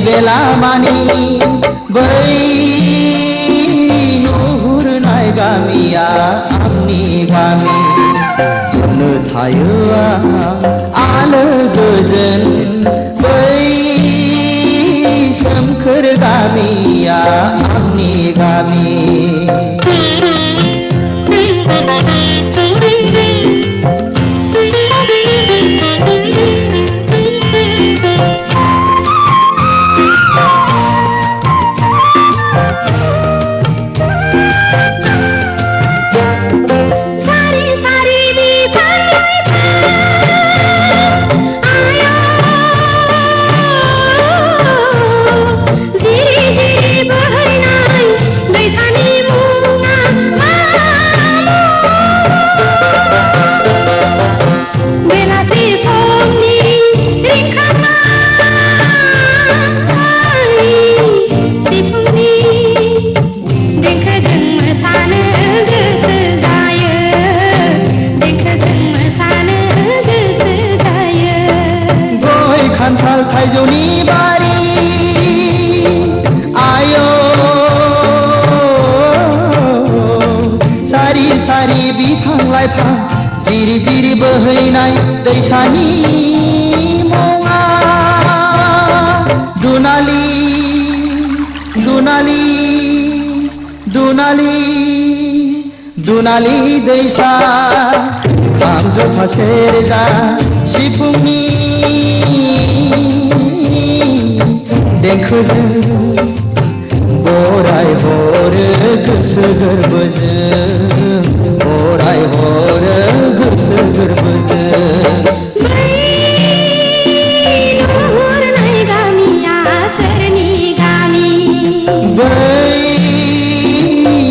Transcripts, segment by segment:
बेला मानि बै नुहुरनाय गामिया आंनि गामि होनो थायो आलो गोजोन बै सोमखोर गामिया आंनि गामि खान्थाल थाइजौनि बारि आयो सारि सारि बिफां लाइफां जिरि जिरि बोहैनाय दैसानि मुङा दुनालि दुनालि दुनालि दुनालि दैसा खाम जथा सेरजा सिफुंनि देंखोजों बराय हरो गोसो गोरबोजों बराय हरो गोसो गोरबोजों नुहुरनाय गामिया सोरनि गामि बै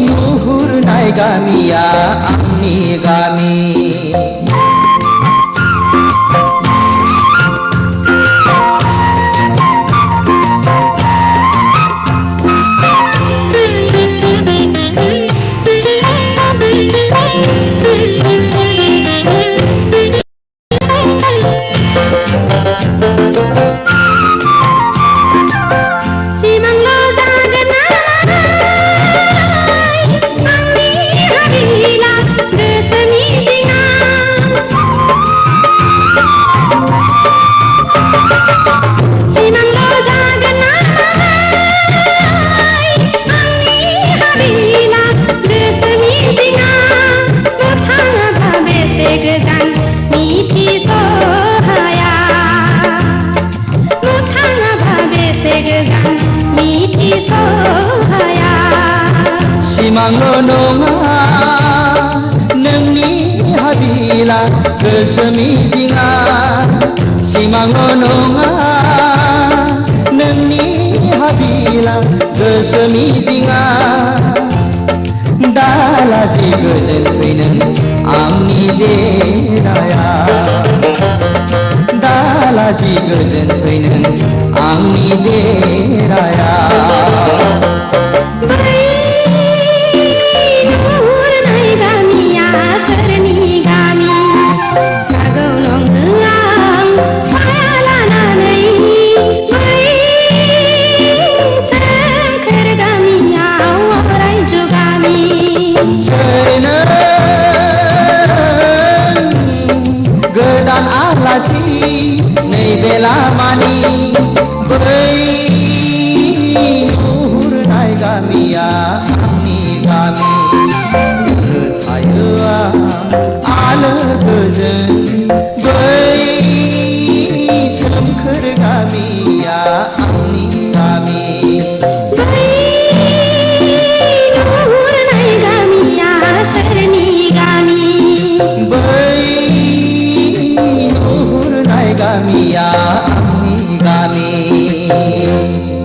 नुहुरनाय गामिया आंनि गामि सिमांल' नङा नोंनि हाबिला गोसो मिजिङा सिमांल' नङा नोंनि हाबिला गोसो मिजिङा दालाजि गोजोन फैनो आंनि देराया दालाजि गोजोन फैनो आंनि देराया गोदान आलासि नै बेला मानि बै नुहुरनाय गामिया आंनि गामि थायो आलो गोजोन